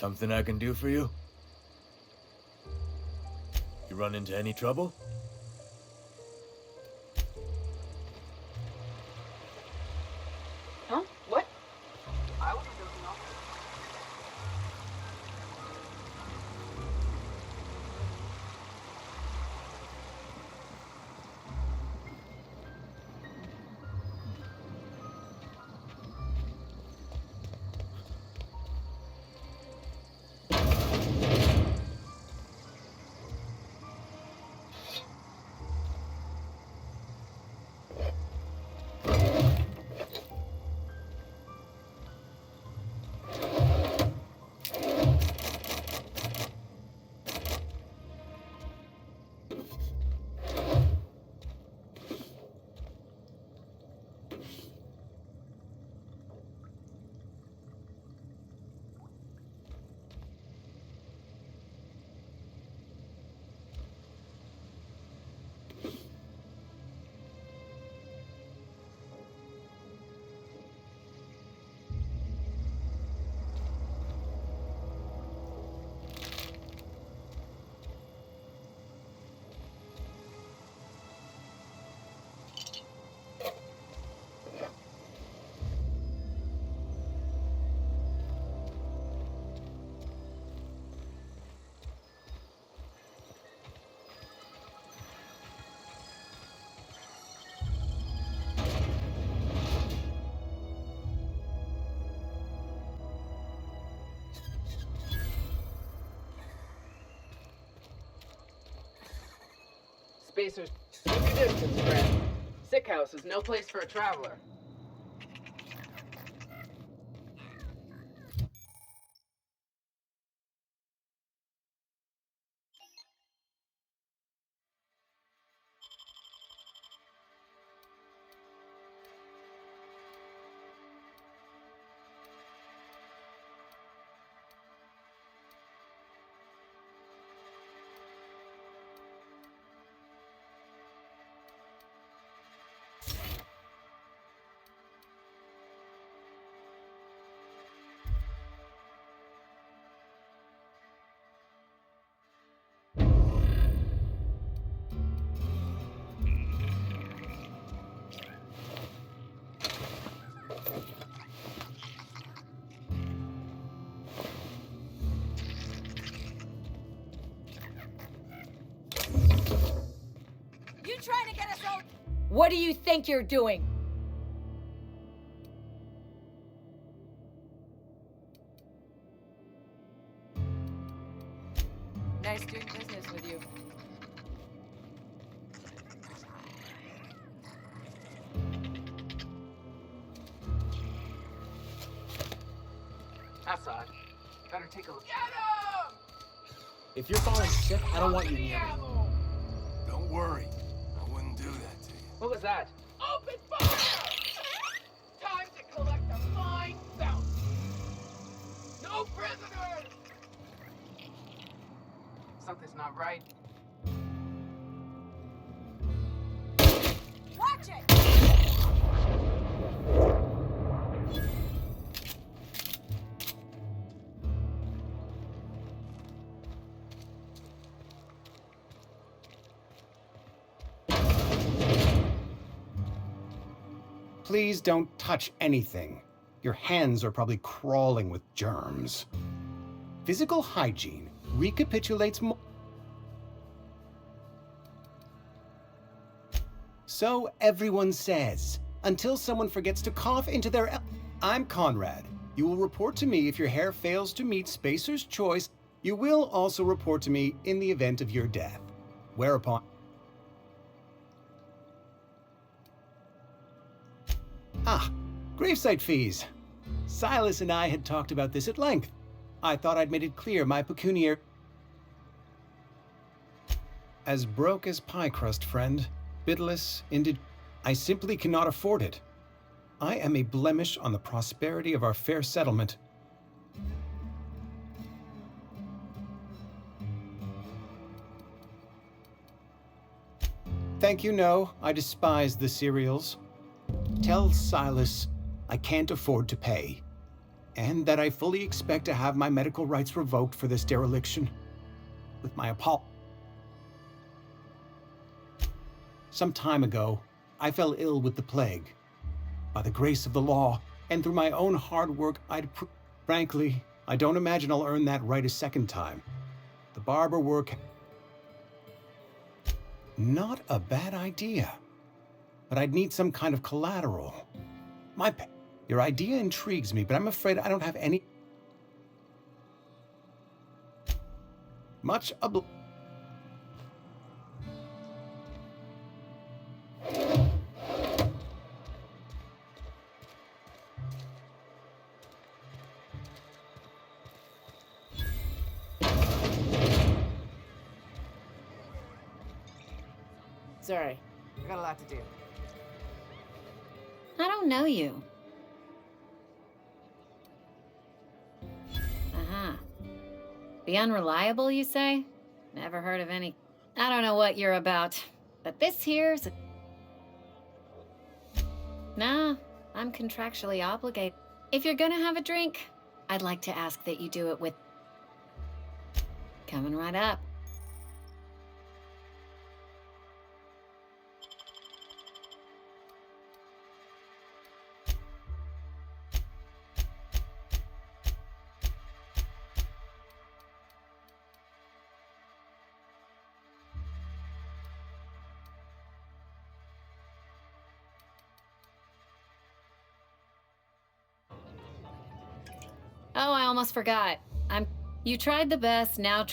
Something I can do for you? You run into any trouble? Huh? What? I wasn't looking off. Spacers, keep your distance, friend. Sick house is no place for a traveler. You trying to get us all? What do you think you're doing? Nice doing business with you. Assad, better take a look. If you're falling sick, I don't want you near me. Don't worry. I wouldn't do that to you. What was that? Open fire! Time to collect the fine bounty. No prisoners! Something's not right. Watch it! Please don't touch anything. Your hands are probably crawling with germs. Physical hygiene recapitulates more. So everyone says, until someone forgets to cough into their I'm Conrad. You will report to me if your hair fails to meet Spacer's choice. You will also report to me in the event of your death. Whereupon... Ah, gravesite fees. Silas and I had talked about this at length. I thought I'd made it clear my pecuniary... As broke as pie crust, friend. Bitless, indeed. I simply cannot afford it. I am a blemish on the prosperity of our fair settlement. Thank you, no. I despise the cereals. Tell Silas I can't afford to pay. and that I fully expect to have my medical rights revoked for this dereliction. With my apologies. Some time ago, I fell ill with the plague. By the grace of the law, and through my own hard work, frankly, I don't imagine I'll earn that right a second time. The barber work... Not a bad idea. But I'd need some kind of collateral. Your idea intrigues me, but I'm afraid I don't have any... Much obl... Sorry, I got a lot to do. I don't know you. Uh-huh. The unreliable, you say? Never heard of any... I don't know what you're about, but this here's... Nah, I'm contractually obligated. If you're gonna have a drink, I'd like to ask that you do it with... Coming right up. Oh, I almost forgot. You tried the best, now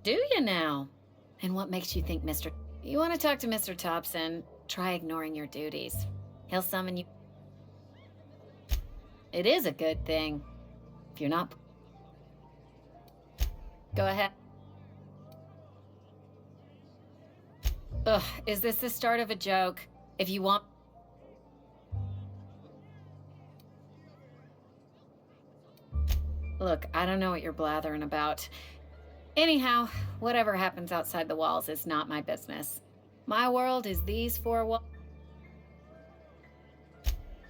Do you now? And what makes you think Mr... You want to talk to Mr. Thompson, try ignoring your duties. He'll summon you... It is a good thing. If you're not... Go ahead. Ugh, is this the start of a joke? If you want... Look, I don't know what you're blathering about. Anyhow, whatever happens outside the walls is not my business. My world is these four walls.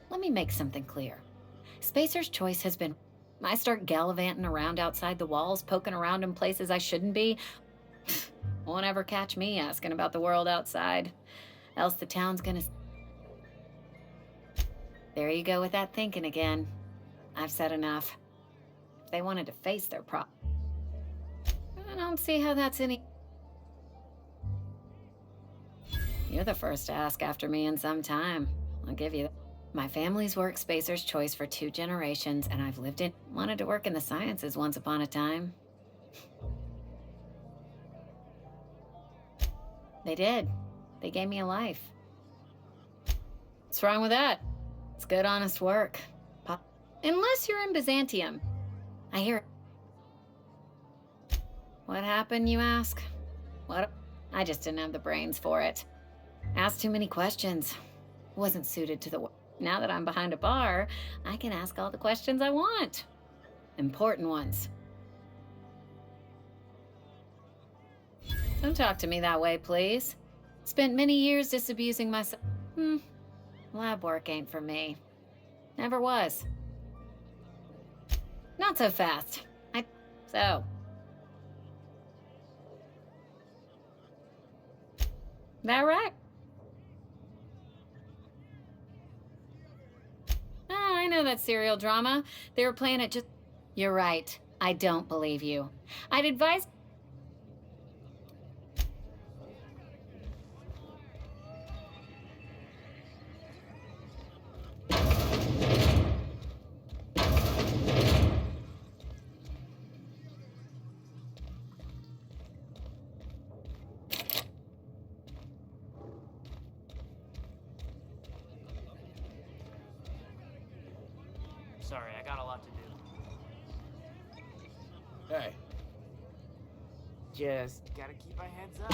Let me make something clear. Spacer's Choice has been... I start gallivanting around outside the walls, poking around in places I shouldn't be. Won't ever catch me asking about the world outside. Else the town's gonna... There you go with that thinking again. I've said enough. If they wanted to face their I don't see how that's any... You're the first to ask after me in some time. I'll give you that. My family's worked Spacer's Choice for 2 generations, and I've wanted to work in the sciences once upon a time. They did. They gave me a life. What's wrong with that? It's good, honest work. Unless you're in Byzantium. I hear... What happened, you ask? What? I just didn't have the brains for it. Asked too many questions. Wasn't suited to the work. Now that I'm behind a bar, I can ask all the questions I want. Important ones. Don't talk to me that way, please. Spent many years disabusing myself. Lab work ain't for me. Never was. Not so fast. So. That right? Oh, I know that serial drama. They were playing it just... You're right. I don't believe you. I'd advise... Sorry, I got a lot to do. Hey. Just gotta keep our heads up.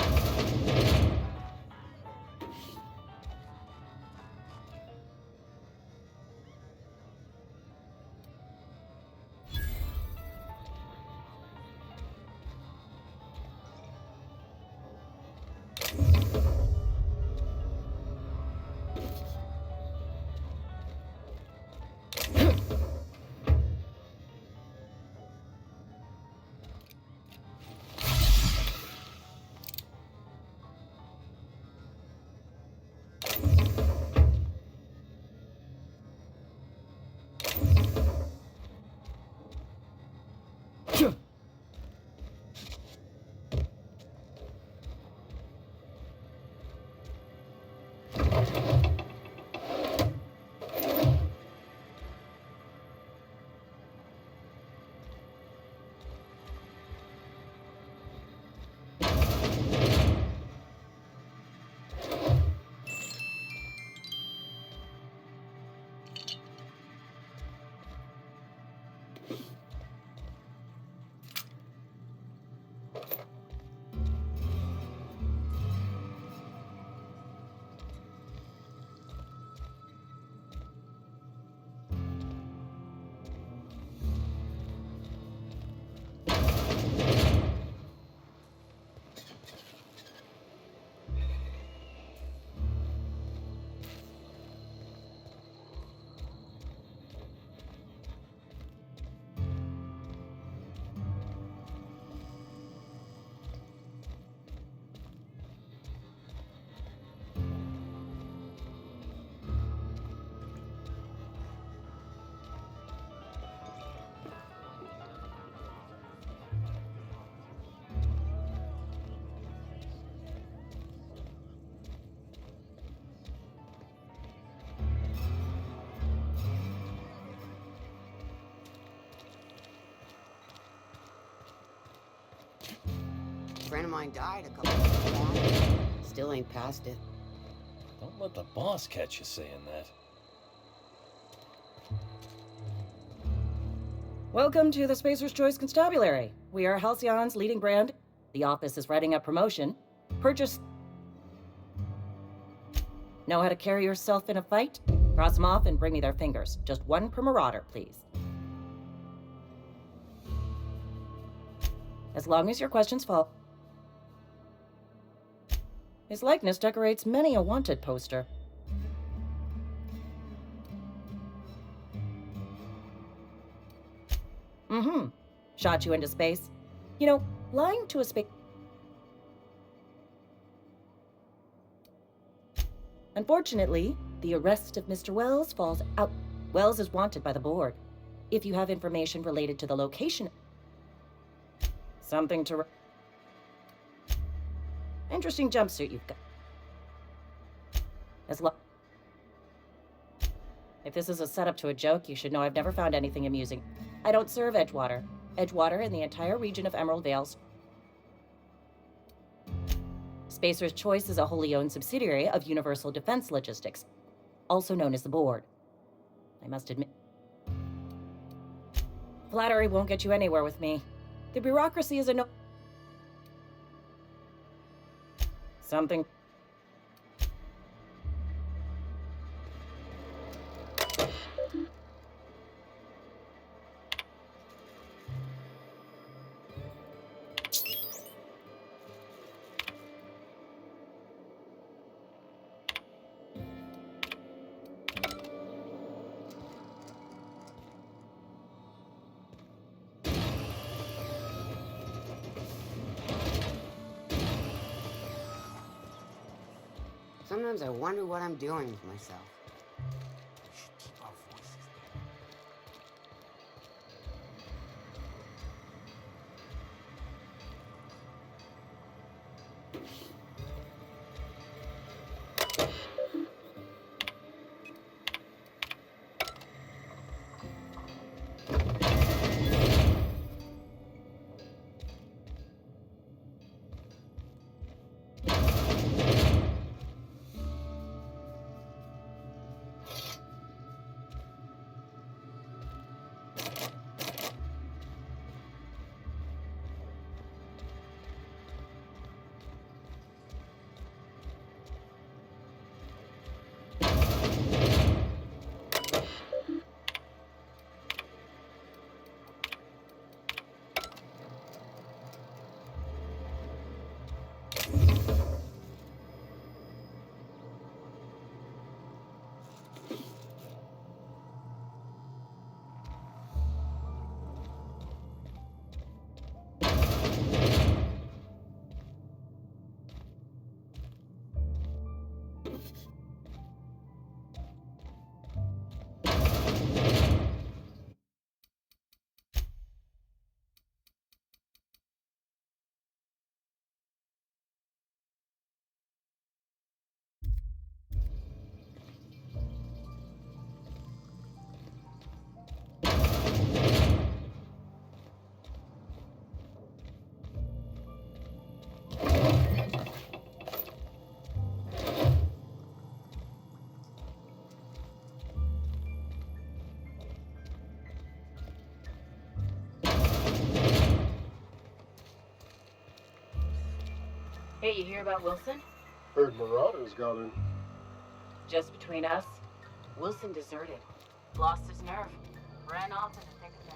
friend of mine died a couple years back. Still ain't past it. Don't let the boss catch you saying that. Welcome to the Spacer's Choice Constabulary. We are Halcyon's leading brand. The office is writing up promotion. Purchase. Know how to carry yourself in a fight? Cross them off and bring me their fingers. Just one per marauder, please. As long as your questions fall. His likeness decorates many a wanted poster. Shot you into space. You know, lying to a space... Unfortunately, the arrest of Mr. Wells falls out. Wells is wanted by the board. If you have information related to the location... Something to... Interesting jumpsuit you've got. If this is a setup to a joke, you should know I've never found anything amusing. I don't serve Edgewater. Edgewater and the entire region of Emerald Vales. Spacer's Choice is a wholly owned subsidiary of Universal Defense Logistics, also known as the Board. I must admit... Flattery won't get you anywhere with me. The bureaucracy is a no... Something... Sometimes I wonder what I'm doing with myself. We should keep our voices down. Hey, you hear about Wilson? Heard Marauders got in. Just between us, Wilson deserted. Lost his nerve. Ran off in the thick of it.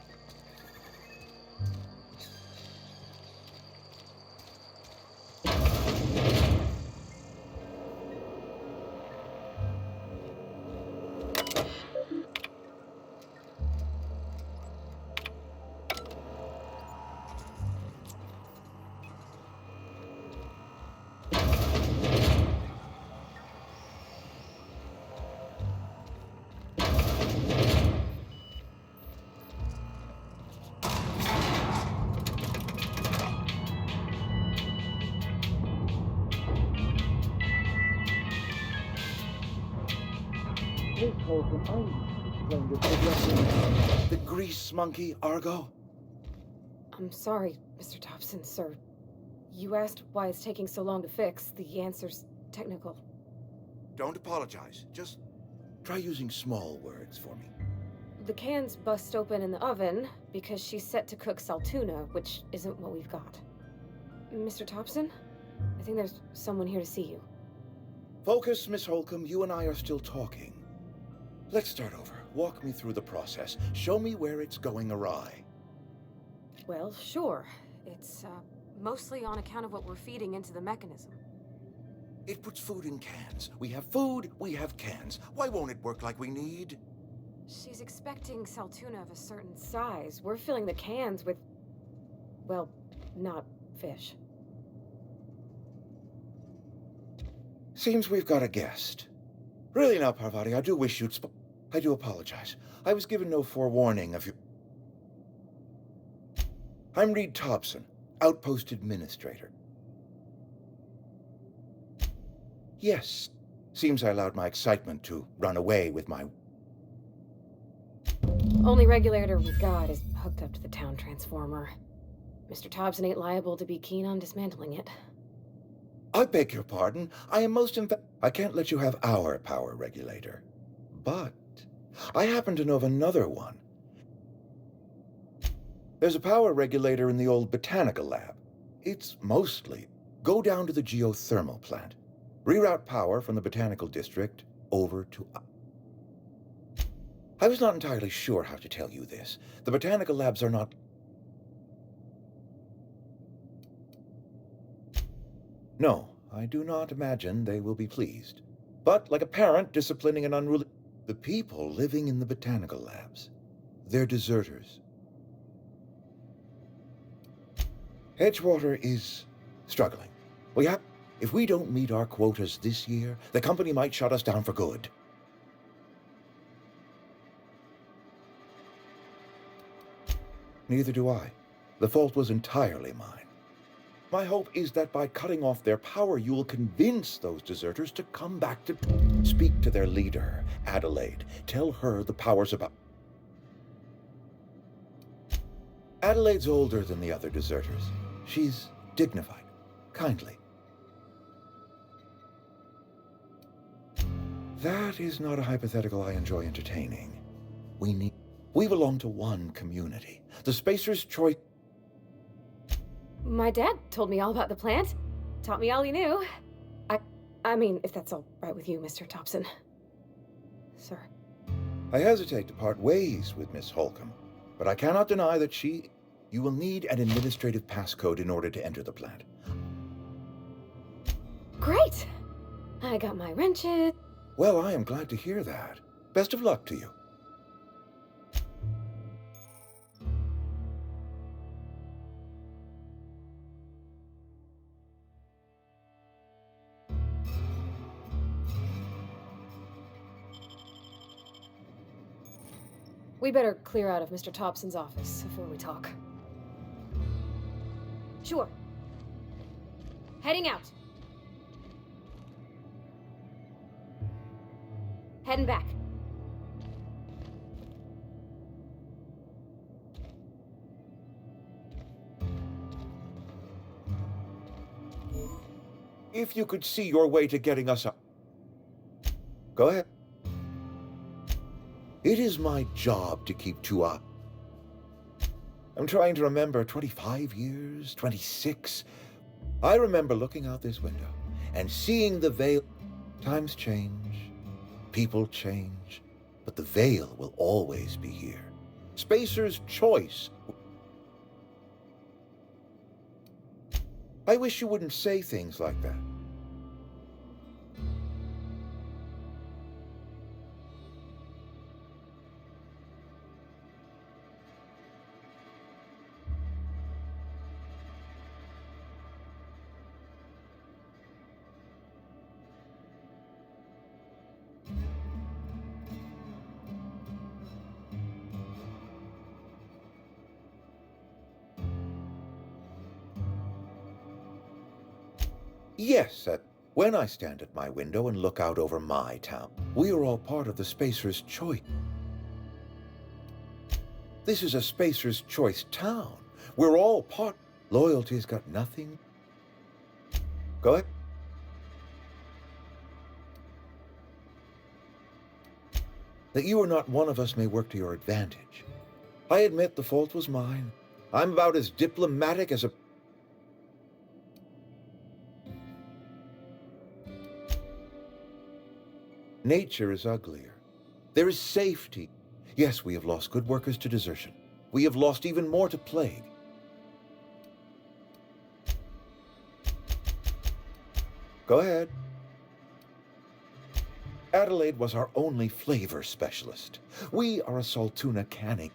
The grease monkey, Argo? I'm sorry, Mr. Dobson, sir. You asked why it's taking so long to fix. The answer's technical. Don't apologize. Just try using small words for me. The cans bust open in the oven because she's set to cook saltuna, which isn't what we've got. Mr. Thompson? I think there's someone here to see you. Focus, Miss Holcomb. You and I are still talking. Let's start over. Walk me through the process. Show me where it's going awry. Well, sure. It's, mostly on account of what we're feeding into the mechanism. It puts food in cans. We have food, we have cans. Why won't it work like we need? She's expecting saltuna of a certain size. We're filling the cans with, well, not fish. Seems we've got a guest. Really now, Parvati, I do wish you'd I do apologize. I was given no forewarning of you. I'm Reed Thompson, Outpost Administrator. Yes, seems I allowed my excitement to run away with my... Only regulator we got is hooked up to the town transformer. Mr. Thompson ain't liable to be keen on dismantling it. I beg your pardon. I am most I can't let you have our power regulator. But I happen to know of another one. There's a power regulator in the old botanical lab. It's mostly go down to the geothermal plant, reroute power from the botanical district over to... I was not entirely sure how to tell you this. The botanical labs are not... No, I do not imagine they will be pleased. But like a parent disciplining an unruly... The people living in the botanical labs, they're deserters. Edgewater is struggling. If we don't meet our quotas this year, the company might shut us down for good. Neither do I. The fault was entirely mine. My hope is that by cutting off their power, you will convince those deserters to come back to speak to their leader, Adelaide. Tell her the power's about... Adelaide's older than the other deserters. She's dignified, kindly. That is not a hypothetical I enjoy entertaining. We belong to one community. The Spacer's Choice... My dad told me all about the plant. Taught me all he knew. I mean, if that's all right with you, Mr. Thompson. Sir. I hesitate to part ways with Miss Holcomb, but I cannot deny that you will need an administrative passcode in order to enter the plant. Great! I got my wrenches. Well, I am glad to hear that. Best of luck to you. We better clear out of Mr. Thompson's office before we talk. Sure. Heading out. Heading back. If you could see your way to getting us up. Go ahead. It is my job to keep two up. I'm trying to remember 25 years, 26. I remember looking out this window and seeing the veil. Times change, people change, but the veil will always be here. Spacer's Choice. I wish you wouldn't say things like that. Yes, when I stand at my window and look out over my town, we are all part of the Spacer's Choice. This is a Spacer's Choice town. We're all part. Loyalty's got nothing. Go ahead. That you are not one of us may work to your advantage. I admit the fault was mine. I'm about as diplomatic as a... Nature is uglier. There is safety. Yes, we have lost good workers to desertion. We have lost even more to plague. Go ahead. Adelaide was our only flavor specialist. We are a Saltuna canning.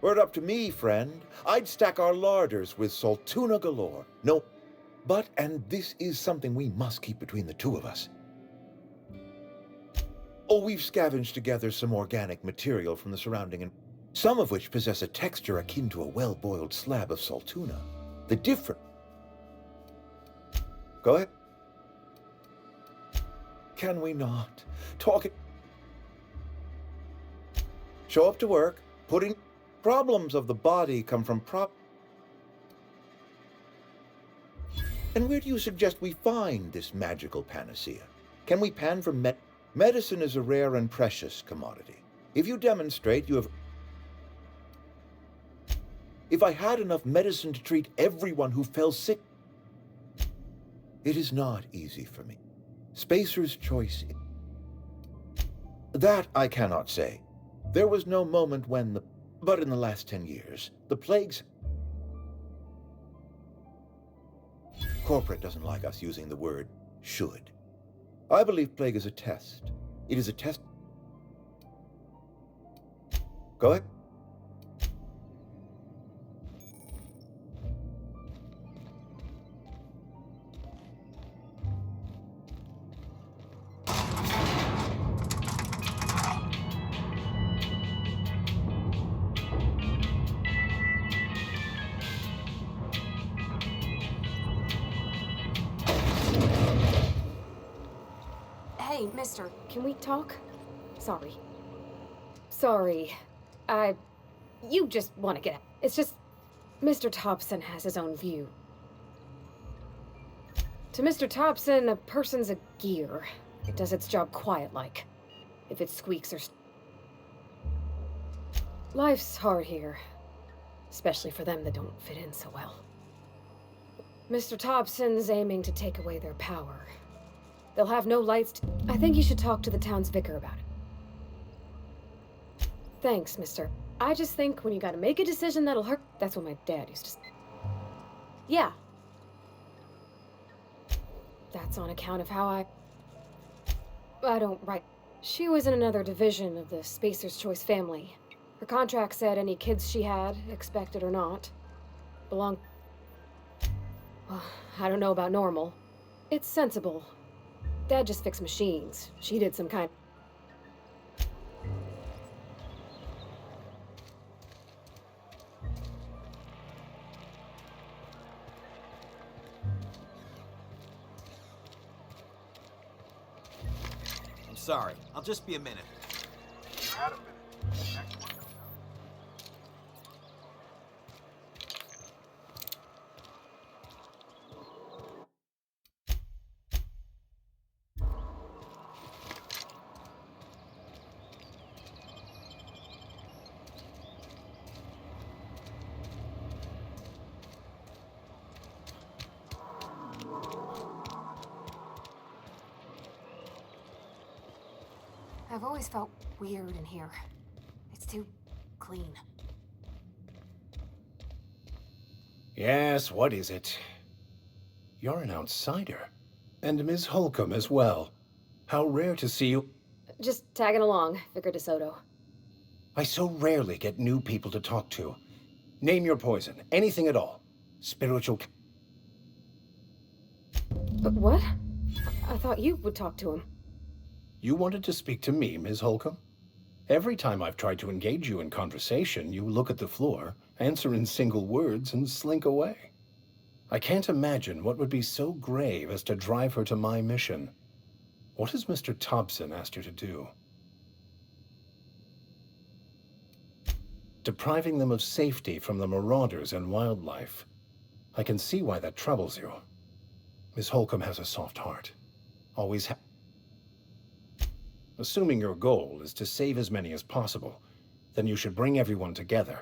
Were it up to me, friend, I'd stack our larders with Saltuna galore. No, but, and this is something we must keep between the two of us. Oh, we've scavenged together some organic material from the surrounding, and some of which possess a texture akin to a well-boiled slab of Saltuna. The difference... Go ahead. Can we not? Talk it. Show up to work. Putting problems of the body come from And where do you suggest we find this magical panacea? Can we pan for medicine is a rare and precious commodity. If you demonstrate you have... If I had enough medicine to treat everyone who fell sick... It is not easy for me. Spacer's choice... That I cannot say. There was no moment when the... But in the last 10 years, the plagues... Corporate doesn't like us using the word should. I believe plague is a test. It is a test... Go ahead. Hey, mister, can we talk? Sorry. You just want to get out. It's just... Mr. Thompson has his own view. To Mr. Thompson, a person's a gear. It does its job quiet-like. If it squeaks or... Life's hard here. Especially for them that don't fit in so well. Mr. Thompson's aiming to take away their power. They'll have no lights to... I think you should talk to the town's vicar about it. Thanks, mister. I just think when you gotta make a decision that'll hurt... That's what my dad used to say. Yeah. That's on account of how I don't write. She was in another division of the Spacer's Choice family. Her contract said any kids she had, expected or not, belonged... Well, I don't know about normal. It's sensible. Dad just fixed machines. She did some kind... I'm sorry. I'll just be a minute. Had a minute. Next one. I've always felt weird in here. It's too clean. Yes, what is it? You're an outsider. And Ms. Holcomb as well. How rare to see you. Just tagging along, Vicar DeSoto. I so rarely get new people to talk to. Name your poison. Anything at all. Spiritual... But what? I thought you would talk to him. You wanted to speak to me, Ms. Holcomb? Every time I've tried to engage you in conversation, you look at the floor, answer in single words, and slink away. I can't imagine what would be so grave as to drive her to my mission. What has Mr. Thompson asked her to do? Depriving them of safety from the marauders and wildlife. I can see why that troubles you. Miss Holcomb has a soft heart. Always Assuming your goal is to save as many as possible, then you should bring everyone together.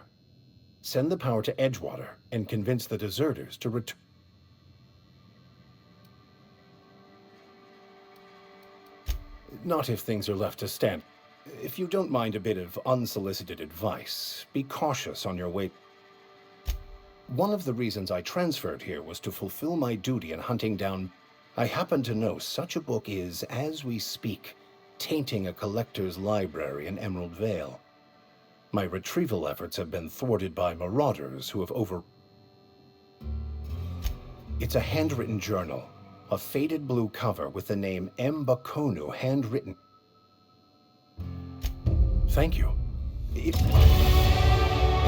Send the power to Edgewater and convince the deserters to return. Not if things are left to stand. If you don't mind a bit of unsolicited advice, be cautious on your way. One of the reasons I transferred here was to fulfill my duty in hunting down. I happen to know such a book is, as we speak, tainting a collector's library in Emerald Vale. My retrieval efforts have been thwarted by marauders who have It's a handwritten journal, a faded blue cover with the name M. Bakonu handwritten. Thank you.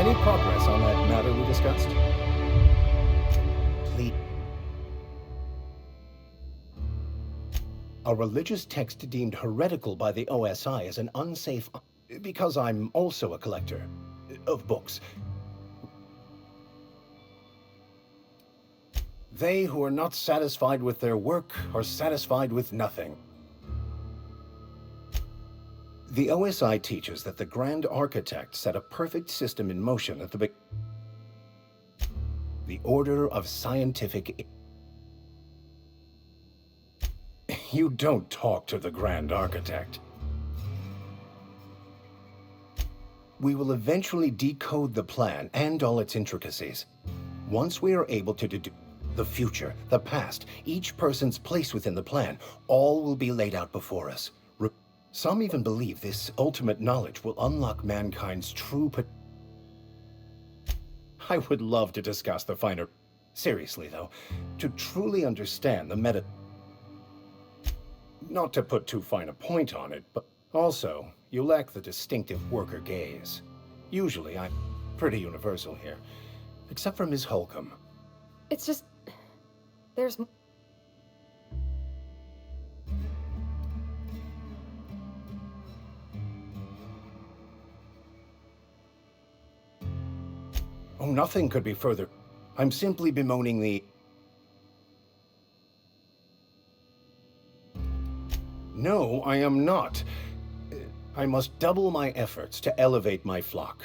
Any progress on that matter we discussed? Please. A religious text deemed heretical by the OSI is an unsafe... Because I'm also a collector of books. They who are not satisfied with their work are satisfied with nothing. The OSI teaches that the Grand Architect set a perfect system in motion at the Order of Scientific... You don't talk to the Grand Architect. We will eventually decode the plan and all its intricacies. Once we are able to deduce the future, the past, each person's place within the plan, all will be laid out before us. Some even believe this ultimate knowledge will unlock mankind's true potential. I would love to discuss the finer... Seriously, though, to truly understand the meta... Not to put too fine a point on it, but also, you lack the distinctive worker gaze. Usually, I'm pretty universal here. Except for Ms. Holcomb. It's just... There's... Oh, nothing could be further. I'm simply bemoaning the... No, I am not. I must double my efforts to elevate my flock.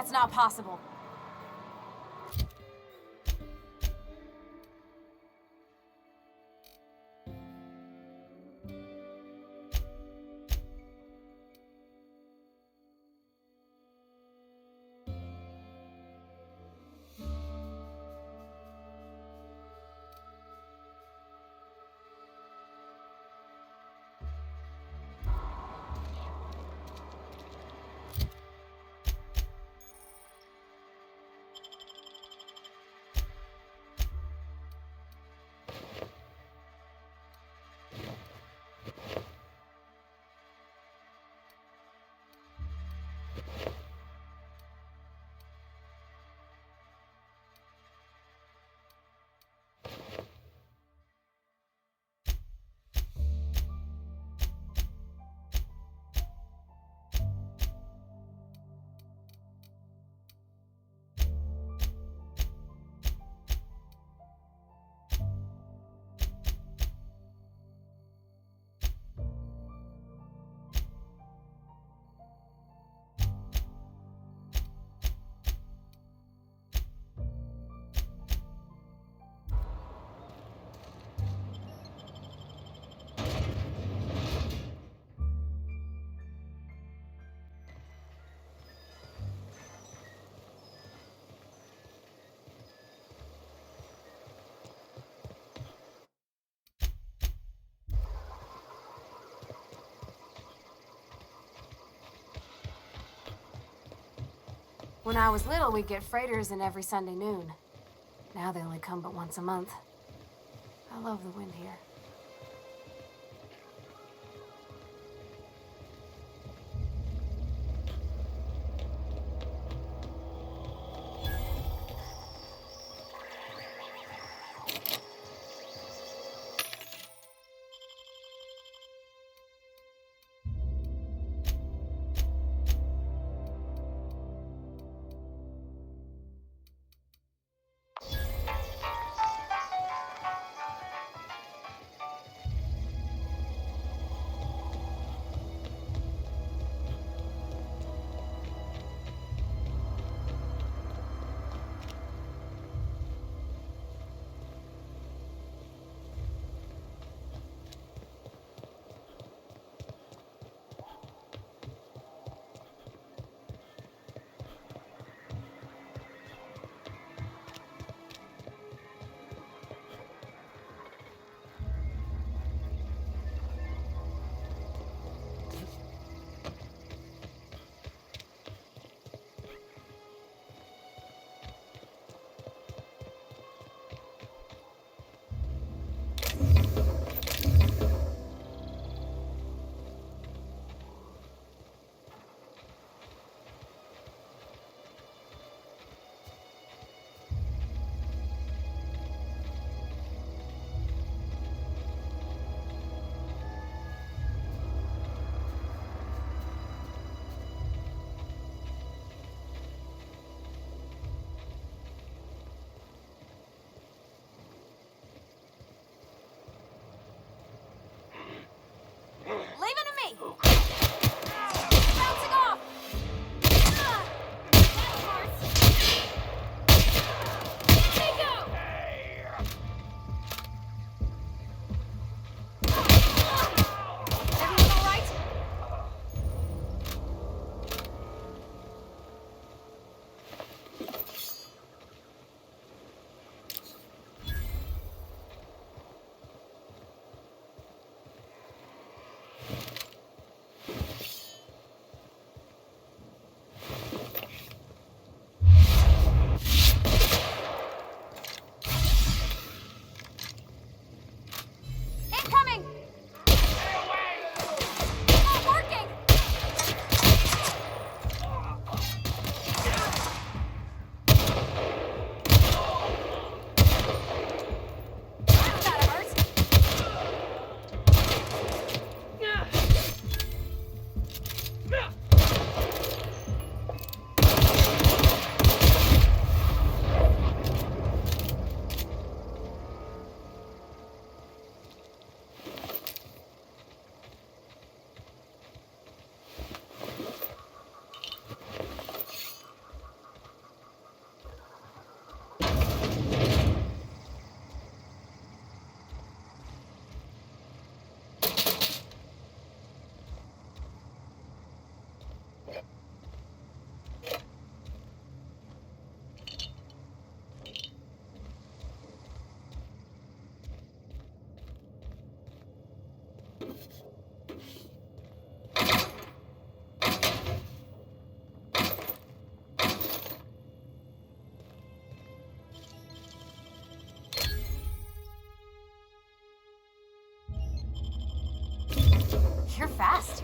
That's not possible. When I was little, we'd get freighters in every Sunday noon. Now they only come but once a month. I love the wind here. Leave it to me! Bouncing off! Nico! Everyone all right? Incoming! Not working! That hurts. You're fast.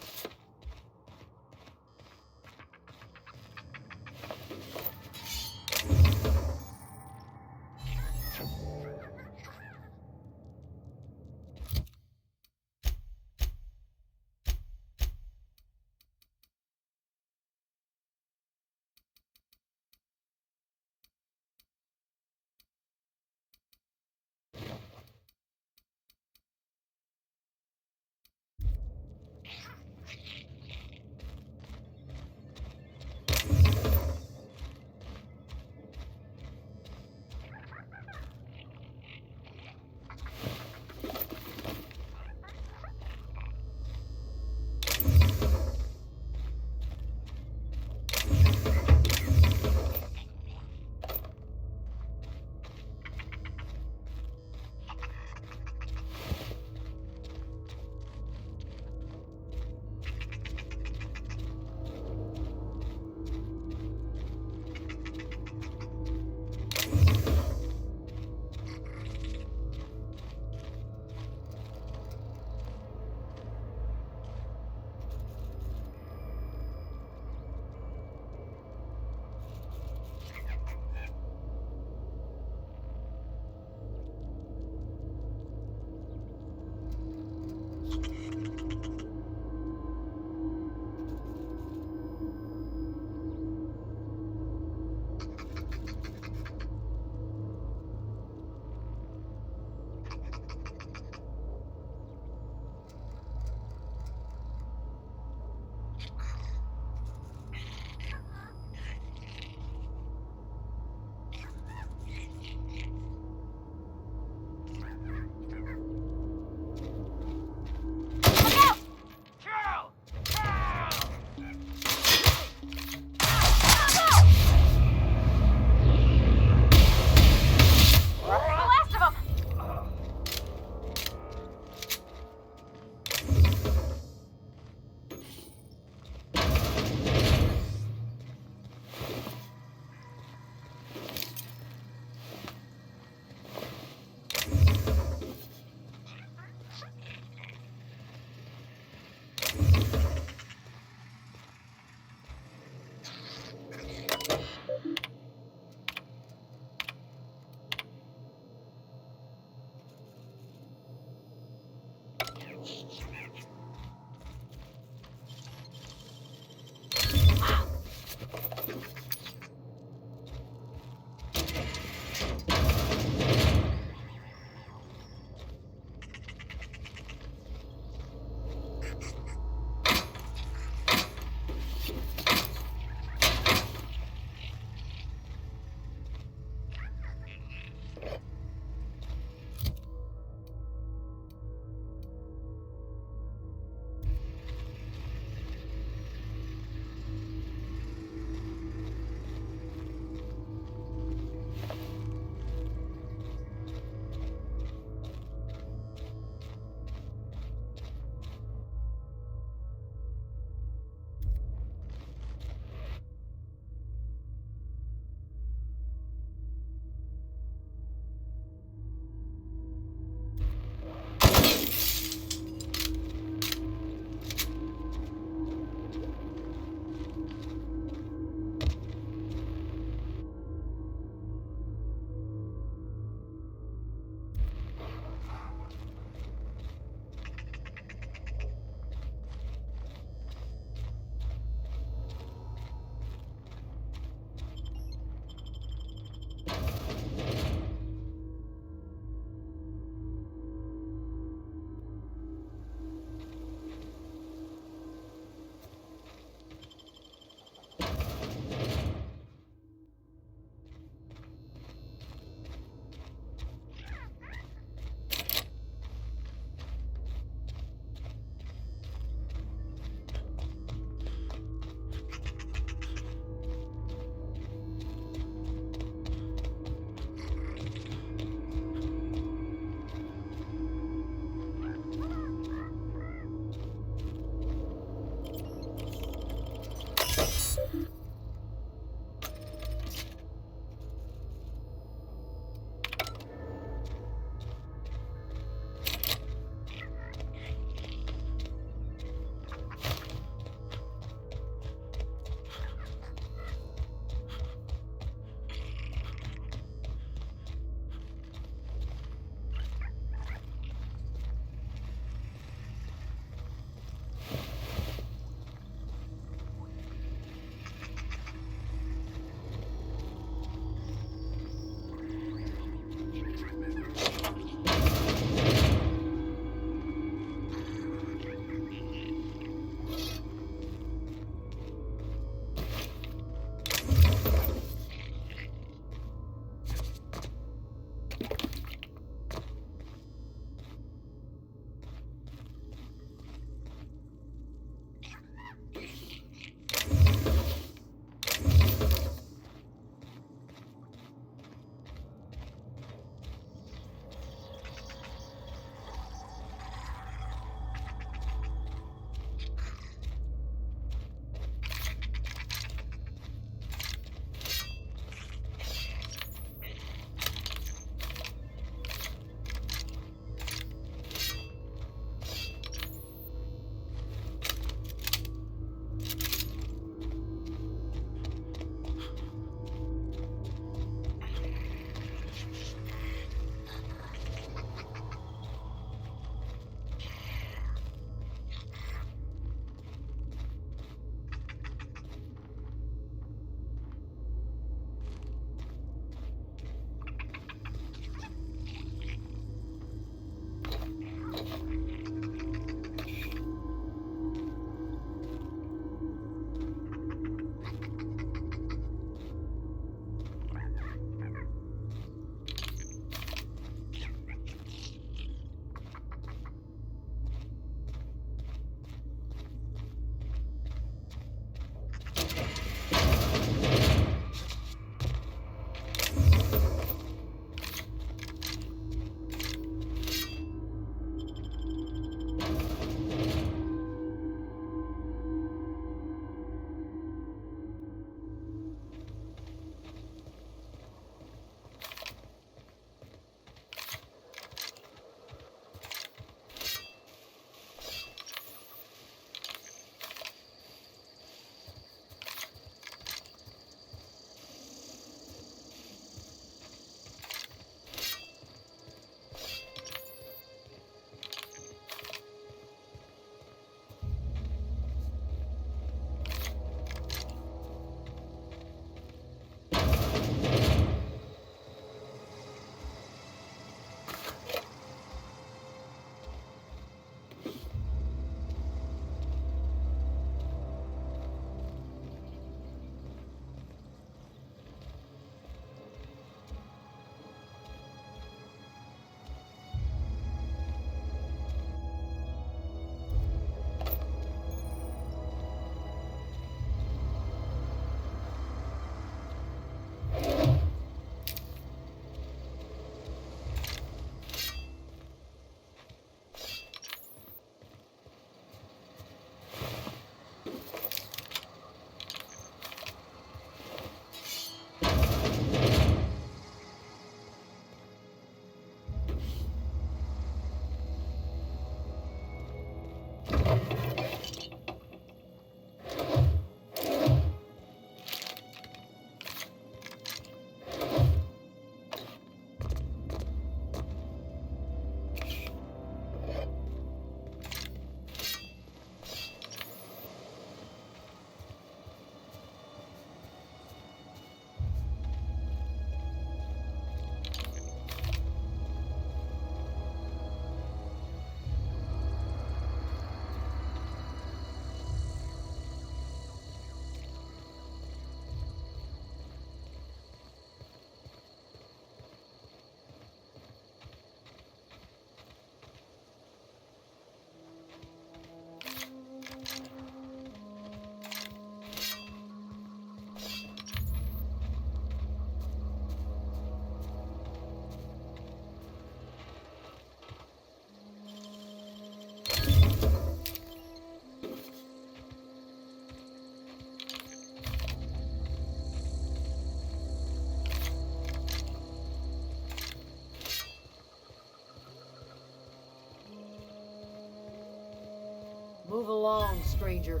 Move along, stranger.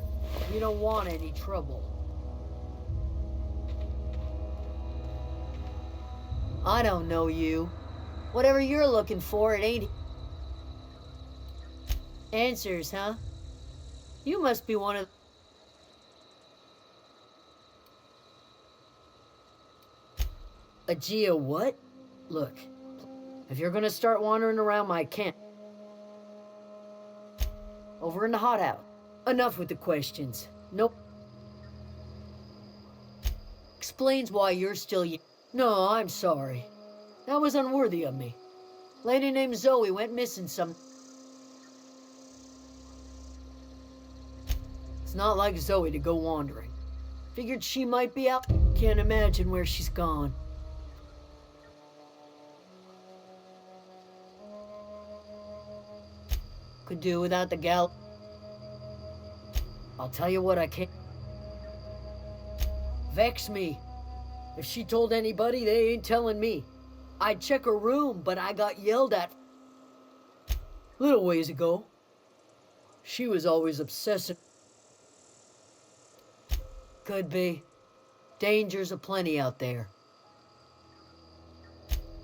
We don't want any trouble. I don't know you. Whatever you're looking for, it ain't... Answers, huh? You must be one of... Ajia what? Look, if you're gonna start wandering around my camp... Over in the hothouse. Enough with the questions. Nope. Explains why you're still... No, I'm sorry. That was unworthy of me. Lady named Zoe went missing some... It's not like Zoe to go wandering. Figured she might be out. Can't imagine where she's gone. Could do without the gal. I'll tell you what I can't. Vex me. If she told anybody, they ain't telling me. I'd check her room, but I got yelled at. Little ways ago. She was always obsessive. Could be. Dangers aplenty out there.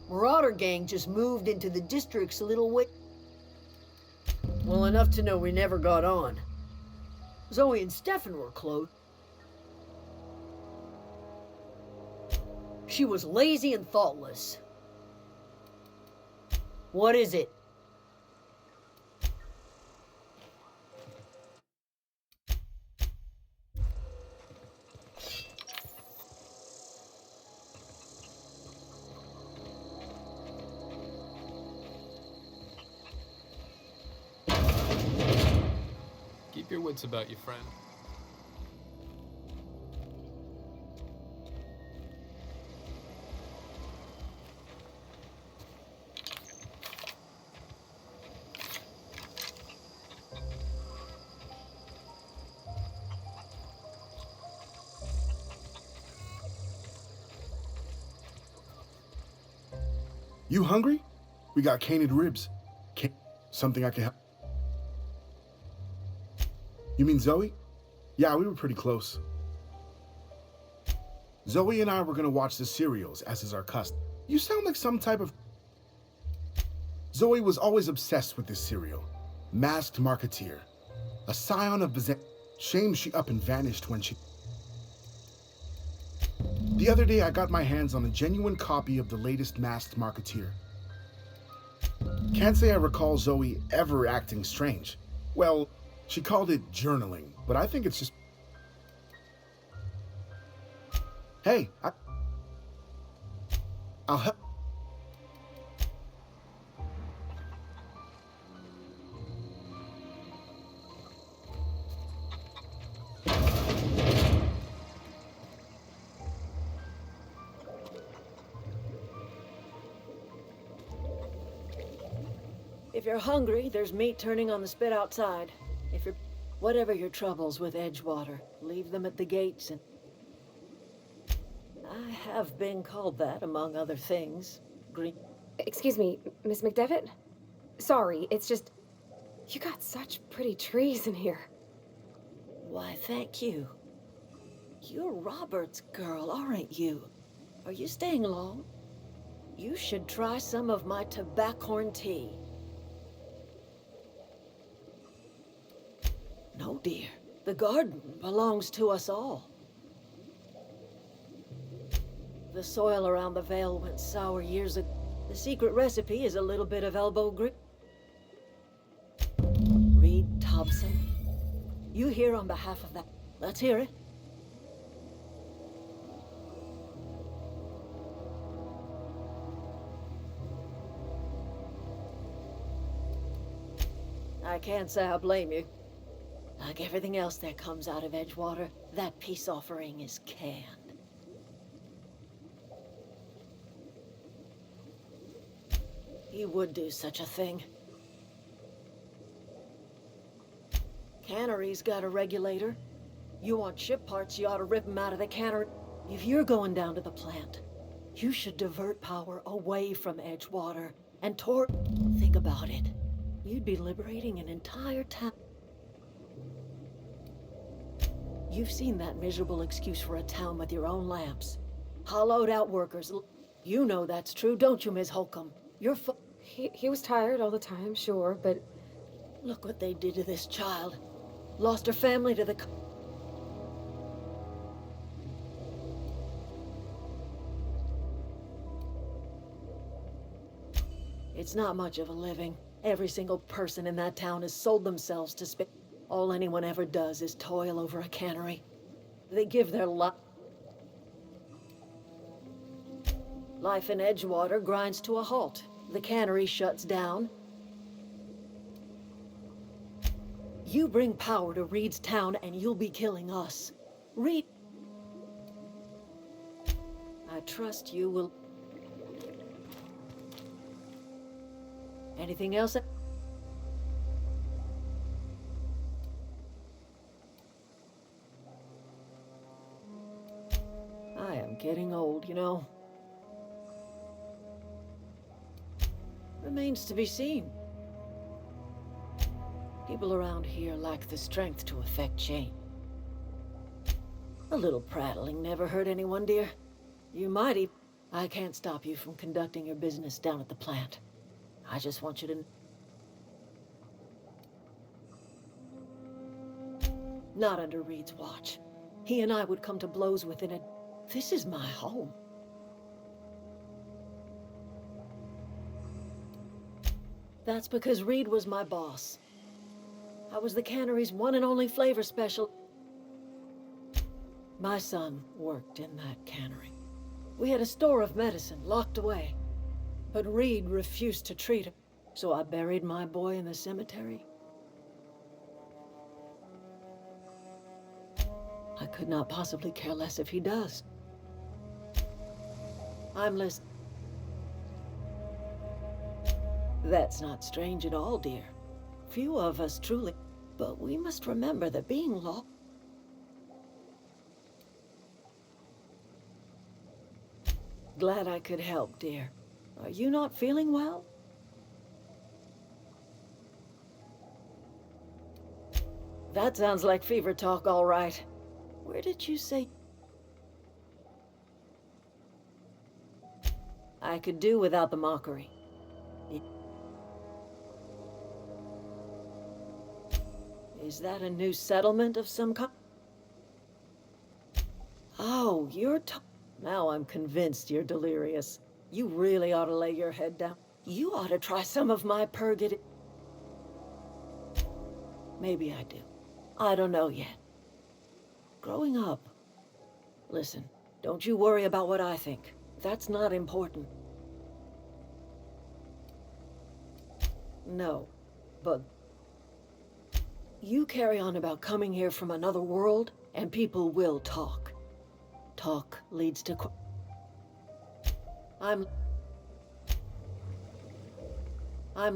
Marauder gang just moved into the district's a little way. Well, enough to know we never got on. Zoe and Stefan were close. She was lazy and thoughtless. What is it? Keep your wits about you, friend. You hungry? We got canid ribs. Something I can help. You mean Zoe? Yeah, we were pretty close. Zoe and I were gonna watch the serials, as is our custom. You sound like some type of... Zoe was always obsessed with this serial. Masked Marketeer. A scion of Bazan... Shame she up and vanished when she... The other day I got my hands on a genuine copy of the latest Masked Marketeer. Can't say I recall Zoe ever acting strange. Well, she called it journaling, but I think it's just... Hey, I'll help. If you're hungry, there's meat turning on the spit outside. If you're... Whatever your troubles with Edgewater, leave them at the gates and... I have been called that, among other things. Green... Excuse me, Miss McDevitt? Sorry, it's just... You got such pretty trees in here. Why, thank you. You're Robert's girl, aren't you? Are you staying long? You should try some of my tobaccorn tea. No, dear. The garden belongs to us all. The soil around the Vale went sour years ago. The secret recipe is a little bit of elbow grip. Reed Thompson. You here on behalf of that. Let's hear it. I can't say I blame you. Like everything else that comes out of Edgewater, that peace offering is canned. He would do such a thing. Cannery's got a regulator. You want ship parts, you ought to rip them out of the cannery. If you're going down to the plant, you should divert power away from Edgewater and Think about it. You'd be liberating an entire town. You've seen that miserable excuse for a town with your own lamps. Hollowed out workers. You know that's true, don't you, Ms. Holcomb? You're He was tired all the time, sure, but... Look what they did to this child. Lost her family to the... It's not much of a living. Every single person in that town has sold themselves to spit. All anyone ever does is toil over a cannery. They give their life in Edgewater grinds to a halt. The cannery shuts down. You bring power to Reed's town and you'll be killing us. Reed... I trust you will... Anything else? I am getting old, you know. Remains to be seen. People around here lack the strength to effect change. A little prattling never hurt anyone, dear. You mighty. I can't stop you from conducting your business down at the plant. I just want you to... Not under Reed's watch. He and I would come to blows within it. This is my home. That's because Reed was my boss. I was the cannery's one and only flavor special. My son worked in that cannery. We had a store of medicine locked away. But Reed refused to treat him, so I buried my boy in the cemetery. I could not possibly care less if he does. I'm listening. That's not strange at all, dear. Few of us truly, but we must remember that being lost... Glad I could help, dear. Are you not feeling well? That sounds like fever talk, all right. Where did you say... I could do without the mockery. Is that a new settlement of some kind? Oh, you're now I'm convinced you're delirious. You really ought to lay your head down. You ought to try some of my purgative. Maybe I do. I don't know yet. Growing up. Listen, don't you worry about what I think. That's not important. No, but... You carry on about coming here from another world, and people will talk. Talk leads to... I'm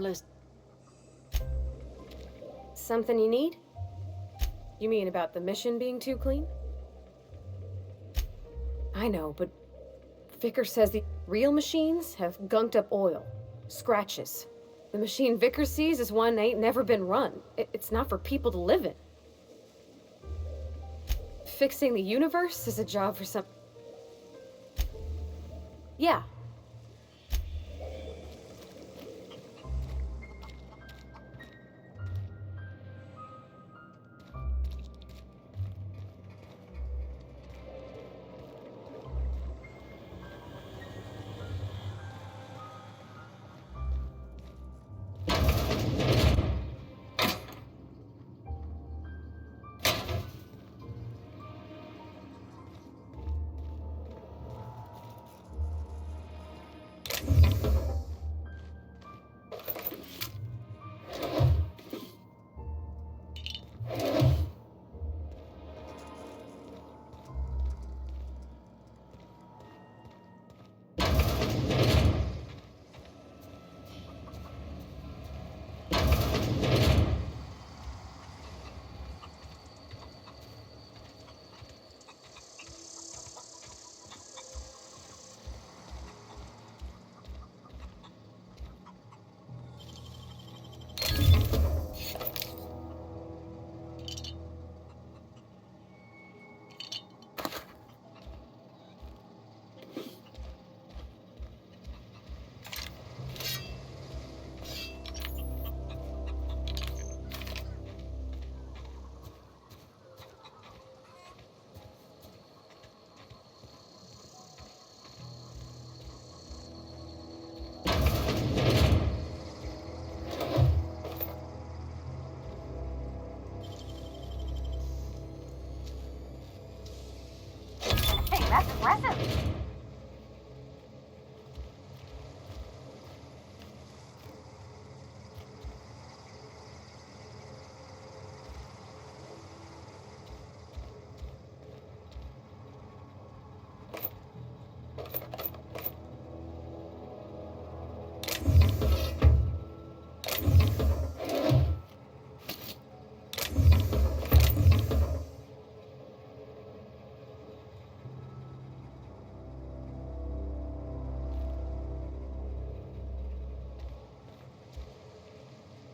listening. Something you need? You mean about the mission being too clean? I know, but Vickers says the real machines have gunked up oil, scratches. The machine Vickers sees is one ain't never been run. It's not for people to live in. Fixing the universe is a job for some... Yeah.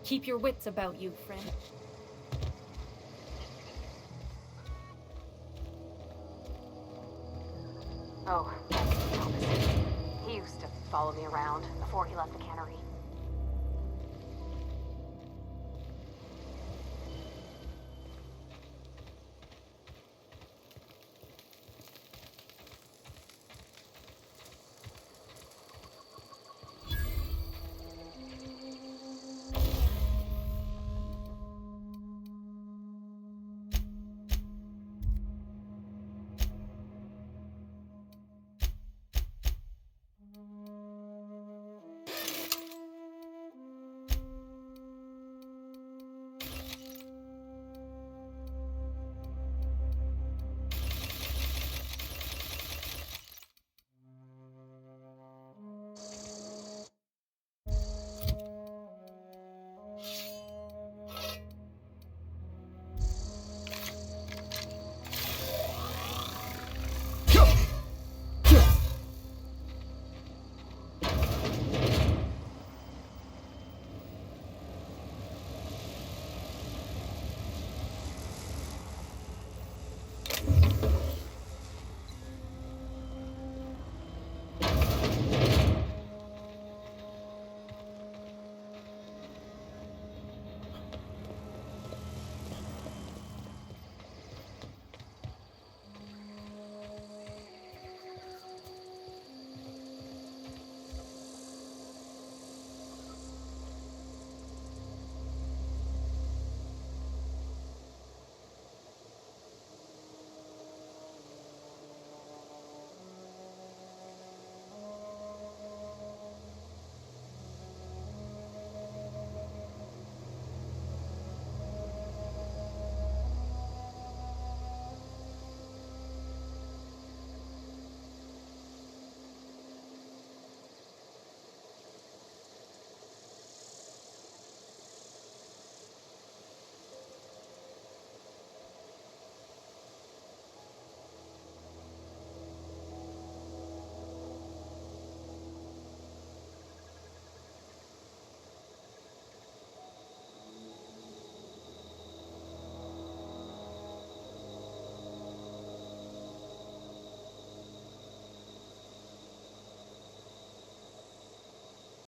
Keep your wits about you, friend. Oh, that's Thomas. He used to follow me around before he left the cannery.